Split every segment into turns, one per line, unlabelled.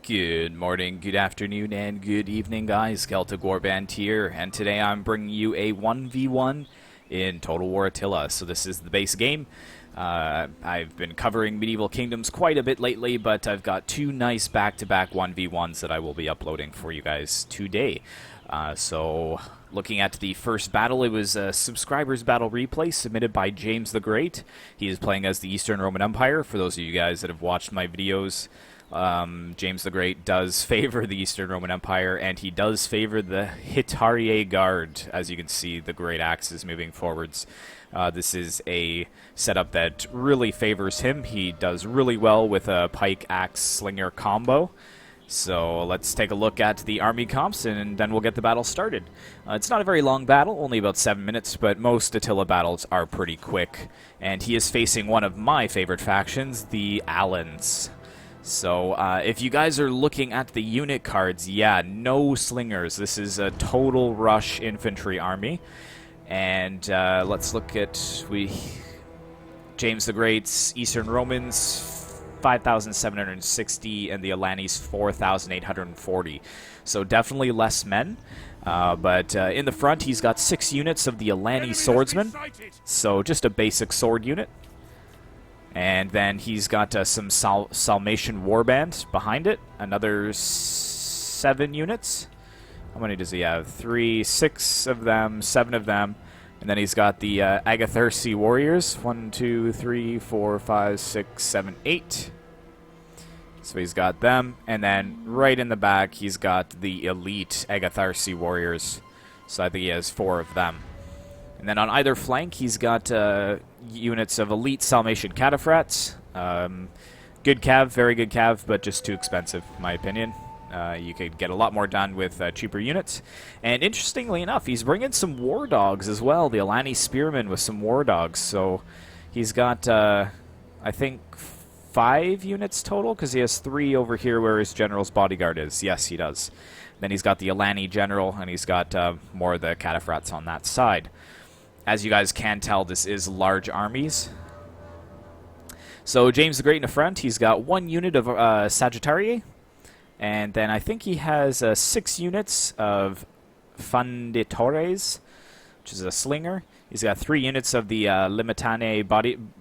Good morning, good afternoon, and good evening, guys. Celtic Warband here, and today I'm bringing you a 1v1 in Total War Attila. So this is the base game. I've been covering Medieval Kingdoms quite a bit lately, but I've got two nice back-to-back 1v1s that I will be uploading for you guys today. So looking at the first battle, it was a subscribers battle replay submitted by James the Great. He is playing as the Eastern Roman Empire. For those of you guys that have watched my videos, James the Great does favor the Eastern Roman Empire, and he does favor the Hitarie Guard. As you can see, the great axes moving forwards. This is a setup that really favors him. He does really well with a pike axe slinger combo. So let's take a look at the army comps, and then we'll get the battle started. It's not a very long battle, only about 7 minutes, but most Attila battles are pretty quick. And he is facing one of my favorite factions, the Alans. So, if you guys are looking at the unit cards, yeah, no slingers. This is a total rush infantry army. And let's look at James the Great's Eastern Romans, 5,760, and the Alanis, 4,840. So definitely less men. But in the front, he's got 6 units of the Alani swordsmen. So just a basic sword unit. And then he's got some Sarmatian warband behind it. Another 7 units. How many does he have? 6 of them, 7 of them. And then he's got the Agathyrsi warriors. 1, 2, 3, 4, 5, 6, 7, 8. So he's got them. And then right in the back, he's got the elite Agathyrsi warriors. So I think he has 4 of them. And then on either flank, he's got units of elite Sarmatian catapracts. Good cav, very good cav, but just too expensive, in my opinion. You could get a lot more done with cheaper units. And interestingly enough, he's bringing some war dogs as well. The Alani spearmen with some war dogs. So he's got, I think, 5 units total, because he has 3 over here where his general's bodyguard is. Yes, he does. Then he's got the Alani general, and he's got more of the catapracts on that side. As you guys can tell, this is large armies. So James the Great in the front, he's got 1 unit of Sagittarii. And then I think he has 6 units of Funditores, which is a slinger. He's got 3 units of the Limitane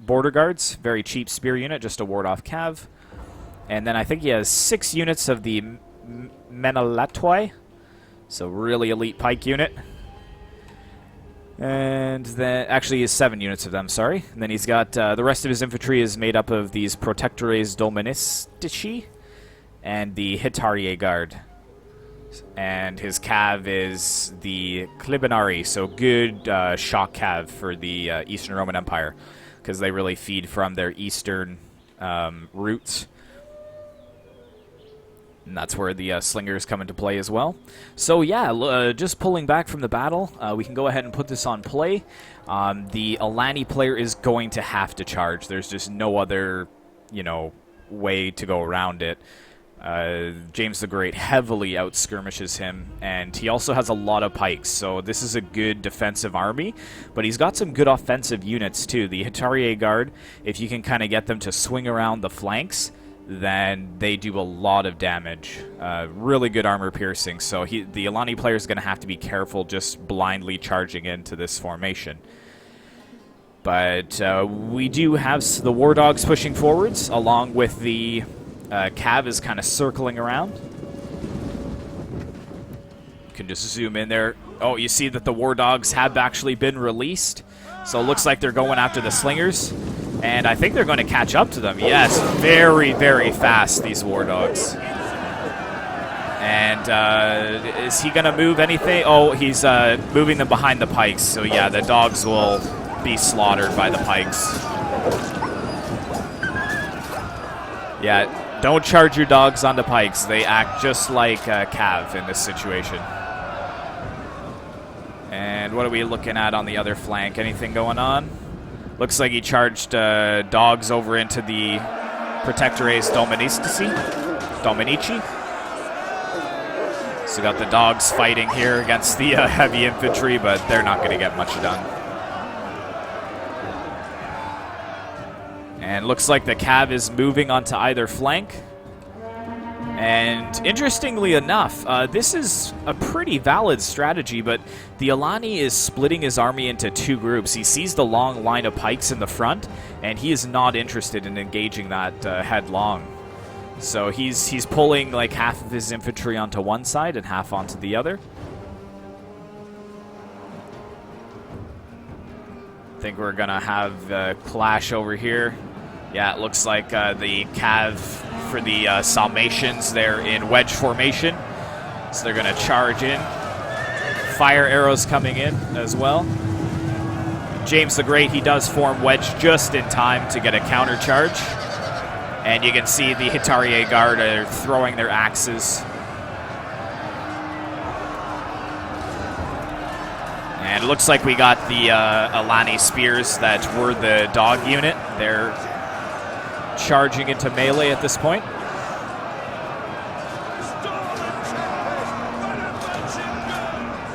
border guards, very cheap spear unit, just to ward off cav. And then I think he has 6 units of the Menalatoi, so really elite pike unit. And then, actually, he has 7 units of them, sorry. And then he's got, the rest of his infantry is made up of these Protectores Doministici and the Hitarie Guard. And his cav is the Clibinari, so good shock cav for the Eastern Roman Empire, because they really feed from their eastern roots. And that's where the slingers come into play as well. So yeah, just pulling back from the battle, we can go ahead and put this on play. The Alani player is going to have to charge. There's just no other, way to go around it. James the Great heavily outskirmishes him, and he also has a lot of pikes, so this is a good defensive army, but he's got some good offensive units too. The Hitarie Guard, if you can kind of get them to swing around the flanks, then they do a lot of damage. Really good armor piercing, so the Alani player is going to have to be careful just blindly charging into this formation. But we do have the war dogs pushing forwards, along with the cav is kind of circling around. You can just zoom in there. Oh, you see that the war dogs have actually been released, so it looks like they're going after the slingers. And I think they're going to catch up to them. Yes, very, very fast, these war dogs. And is he going to move anything? Oh, he's moving them behind the pikes. So yeah, the dogs will be slaughtered by the pikes. Yeah, don't charge your dogs on the pikes. They act just like cav in this situation. And what are we looking at on the other flank? Anything going on? Looks like he charged dogs over into the Protectores Dominici. So got the dogs fighting here against the heavy infantry, but they're not going to get much done. And looks like the cav is moving onto either flank. And interestingly enough, this is a pretty valid strategy, but the Alani is splitting his army into two groups. He sees the long line of pikes in the front, and he is not interested in engaging that headlong. So he's pulling like half of his infantry onto one side and half onto the other. I think we're gonna have a clash over here. Yeah, it looks like the cav for the Sarmatians, they're in wedge formation. So they're going to charge in. Fire arrows coming in as well. James the Great, he does form wedge just in time to get a counter charge. And you can see the Hitarier Guard are throwing their axes. And it looks like we got the Alani spears that were the dog unit. They're charging into melee at this point.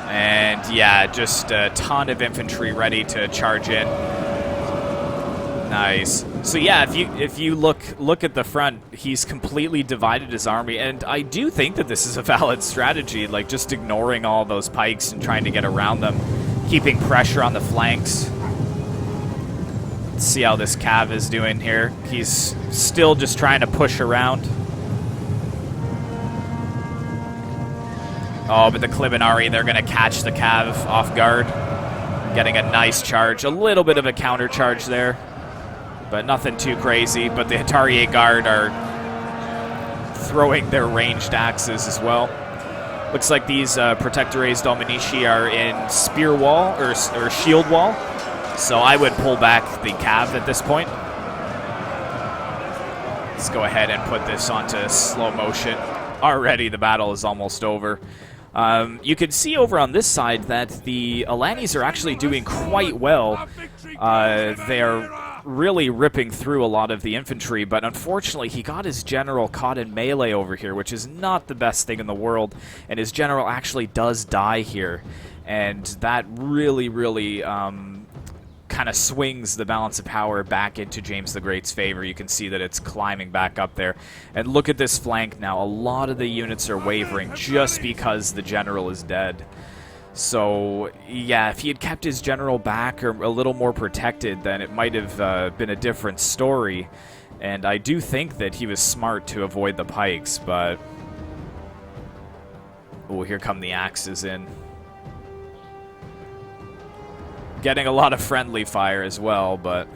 And yeah, just a ton of infantry ready to charge in. Nice. So yeah, if you look at the front, he's completely divided his army, and I do think that this is a valid strategy, like just ignoring all those pikes and trying to get around them, keeping pressure on the flanks. Let's see how this cav is doing here. He's still just trying to push around. Oh, but the Clibinari, they're going to catch the cav off guard. Getting a nice charge. A little bit of a counter charge there, but nothing too crazy. But the Hitarier Guard are throwing their ranged axes as well. Looks like these Protectores Dominici are in spear wall or shield wall. So I would pull back the cav at this point. Let's go ahead and put this onto slow motion. Already the battle is almost over. You can see over on this side that the Alanis are actually doing quite well. They're really ripping through a lot of the infantry, but unfortunately he got his general caught in melee over here, which is not the best thing in the world, and his general actually does die here. And that really, really kind of swings the balance of power back into James the Great's favor. You can see that it's climbing back up there. And look at this flank now. A lot of the units are wavering just because the general is dead. So, yeah, if he had kept his general back or a little more protected, then it might have been a different story. And I do think that he was smart to avoid the pikes, but... Oh, here come the axes in. Getting a lot of friendly fire as well, but...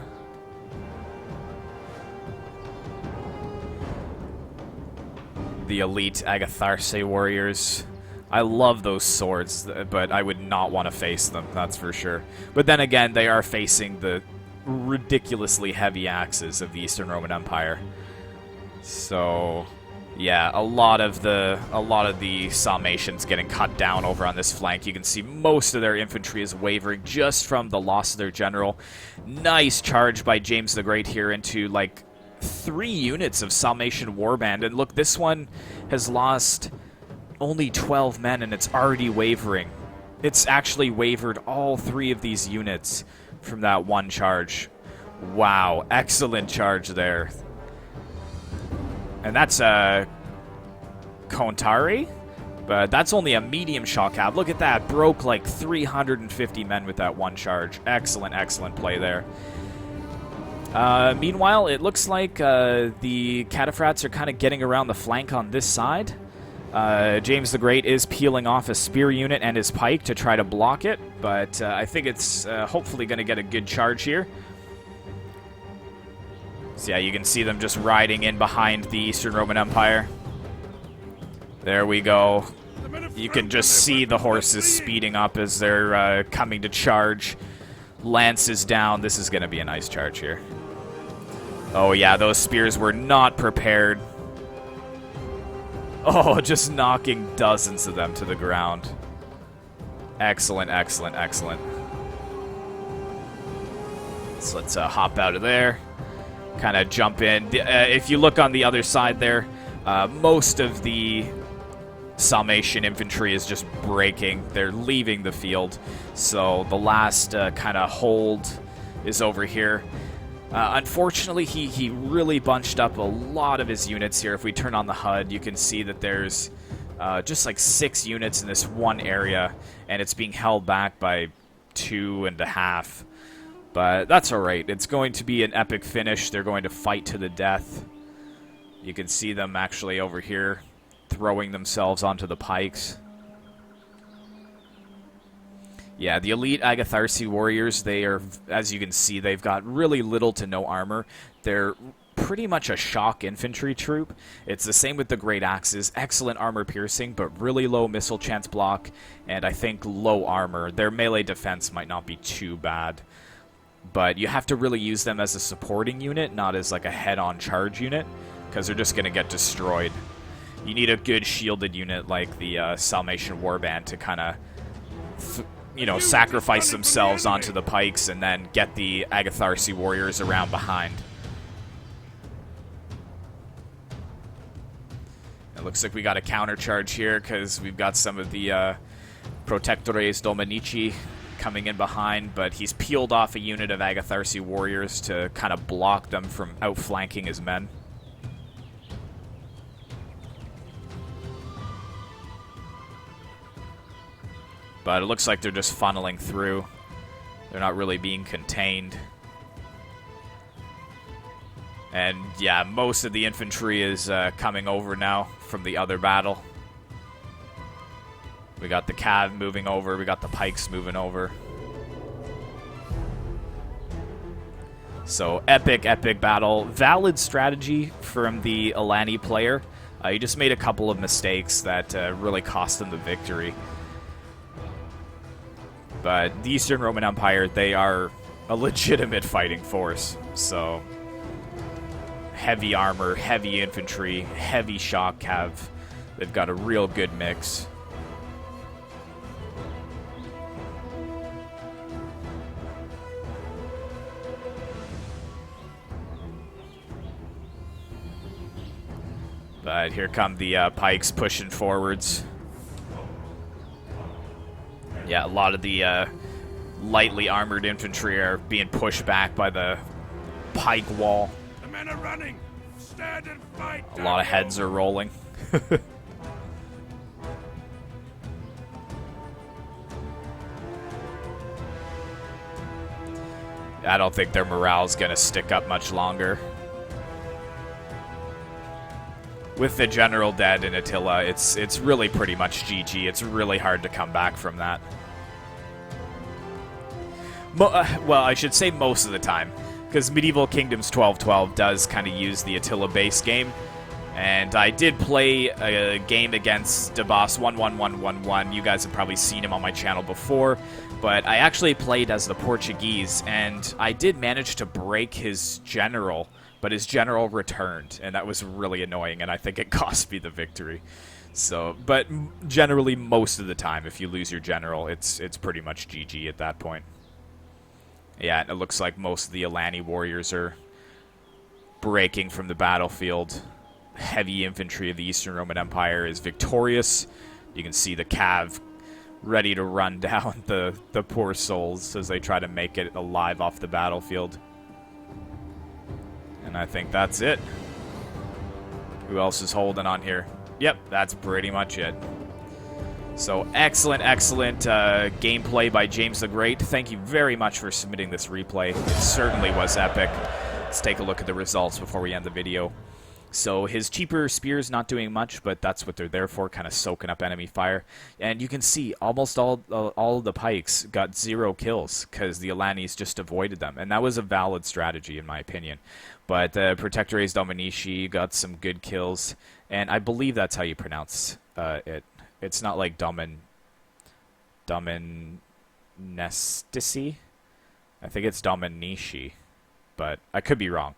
The elite Agatharse warriors. I love those swords, but I would not want to face them, that's for sure. But then again, they are facing the ridiculously heavy axes of the Eastern Roman Empire. So... yeah, a lot of the Sarmatians getting cut down over on this flank. You can see most of their infantry is wavering just from the loss of their general. Nice charge by James the Great here into like 3 units of Sarmatian warband. And look, this one has lost only 12 men and it's already wavering. It's actually wavered all 3 of these units from that one charge. Wow, excellent charge there. And that's a Contari, but that's only a medium shot cav. Look at that. Broke like 350 men with that one charge. Excellent, excellent play there. Meanwhile, it looks like the catapracts are kind of getting around the flank on this side. James the Great is peeling off a spear unit and his pike to try to block it, but I think it's hopefully going to get a good charge here. So yeah, you can see them just riding in behind the Eastern Roman Empire. There we go. You can just see the horses speeding up as they're coming to charge. Lances down. This is going to be a nice charge here. Oh yeah, those spears were not prepared. Oh, just knocking dozens of them to the ground. Excellent, excellent, excellent. So let's hop out of there. Kind of jump in. If you look on the other side there, most of the Sarmatian infantry is just breaking. They're leaving the field. So the last kind of hold is over here. Unfortunately, he really bunched up a lot of his units here. If we turn on the HUD, you can see that there's just like 6 units in this one area, and it's being held back by 2.5. But that's alright. It's going to be an epic finish. They're going to fight to the death. You can see them actually over here throwing themselves onto the pikes. Yeah, the elite Agatharsi warriors, they are, as you can see, they've got really little to no armor. They're pretty much a shock infantry troop. It's the same with the great axes. Excellent armor piercing, but really low missile chance block, and I think low armor. Their melee defense might not be too bad, but you have to really use them as a supporting unit, not as like a head-on charge unit, because they're just going to get destroyed. You need a good shielded unit like the Sarmatian warband to kind of, you know, sacrifice themselves onto the pikes and then get the Agatharsi warriors around behind. It looks like we got a countercharge here because we've got some of the Protectores Dominici coming in behind, but he's peeled off a unit of Agatharsi warriors to kind of block them from outflanking his men. But it looks like they're just funneling through. They're not really being contained. And yeah, most of the infantry is coming over now from the other battle. We got the cav moving over. We got the pikes moving over. So epic, epic battle. Valid strategy from the Alani player. He just made a couple of mistakes that really cost him the victory. But the Eastern Roman Empire, they are a legitimate fighting force. So, heavy armor, heavy infantry, heavy shock cav. They've got a real good mix. But here come the pikes pushing forwards. Yeah, a lot of the lightly armored infantry are being pushed back by the pike wall.
The men are running. Stand and fight.
A lot of heads are rolling. I don't think their morale's gonna stick up much longer. With the general dead in Attila, it's really pretty much GG. It's really hard to come back from that. Well, I should say most of the time, because Medieval Kingdoms 1212 does kind of use the Attila base game, and I did play a game against DeBoss 11111. You guys have probably seen him on my channel before, but I actually played as the Portuguese, and I did manage to break his general, but his general returned, and that was really annoying, and I think it cost me the victory. So, but generally, most of the time, if you lose your general, it's pretty much GG at that point. Yeah, it looks like most of the Alani warriors are breaking from the battlefield. Heavy infantry of the Eastern Roman Empire is victorious. You can see the cav ready to run down the poor souls as they try to make it alive off the battlefield. And I think that's it. Who else is holding on here? Yep, that's pretty much it. So excellent, excellent gameplay by James the Great. Thank you very much for submitting this replay. It certainly was epic. Let's take a look at the results before we end the video. So his cheaper spears not doing much, but that's what they're there for, kind of soaking up enemy fire. And you can see almost all of the pikes got 0 kills because the Alanis just avoided them. And that was a valid strategy in my opinion. But Protectores Dominici got some good kills. And I believe that's how you pronounce it. It's not like Dominestici. I think it's Dominici, but I could be wrong.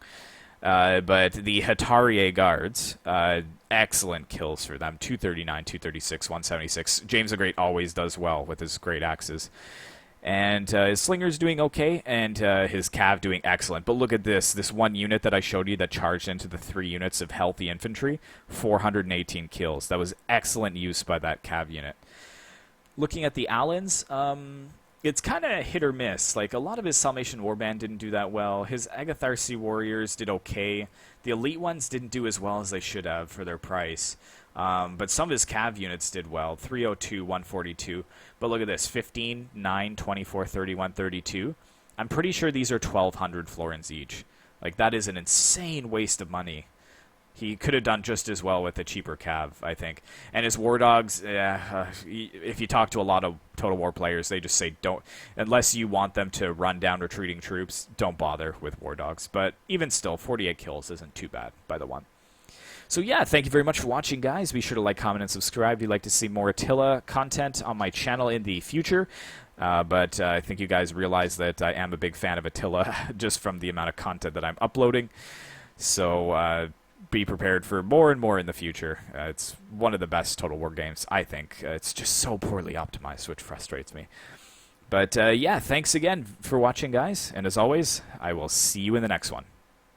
But the Hetarie guards, excellent kills for them. 239, 236, 176. James the Great always does well with his great axes. And his slinger's doing okay, and his cav doing excellent. But look at this one unit that I showed you that charged into the 3 units of healthy infantry. 418 kills. That was excellent use by that cav unit. Looking at the Alans, it's kind of hit or miss. Like, a lot of his Salmation Warband didn't do that well. His Agatharsi warriors did okay. The elite ones didn't do as well as they should have for their price. But some of his cav units did well. 302, 142. But look at this. 15, 9, 24, 31, 32. I'm pretty sure these are 1,200 florins each. Like, that is an insane waste of money. He could have done just as well with a cheaper cav, I think. And his war dogs, if you talk to a lot of Total War players, they just say don't, unless you want them to run down retreating troops, don't bother with war dogs. But even still, 48 kills isn't too bad by the one. So yeah, thank you very much for watching, guys. Be sure to like, comment, and subscribe if you'd like to see more Attila content on my channel in the future. But I think you guys realize that I am a big fan of Attila just from the amount of content that I'm uploading. So be prepared for more and more in the future. It's one of the best Total War games, I think. It's just so poorly optimized, which frustrates me. But yeah, thanks again for watching, guys. And as always, I will see you in the next one.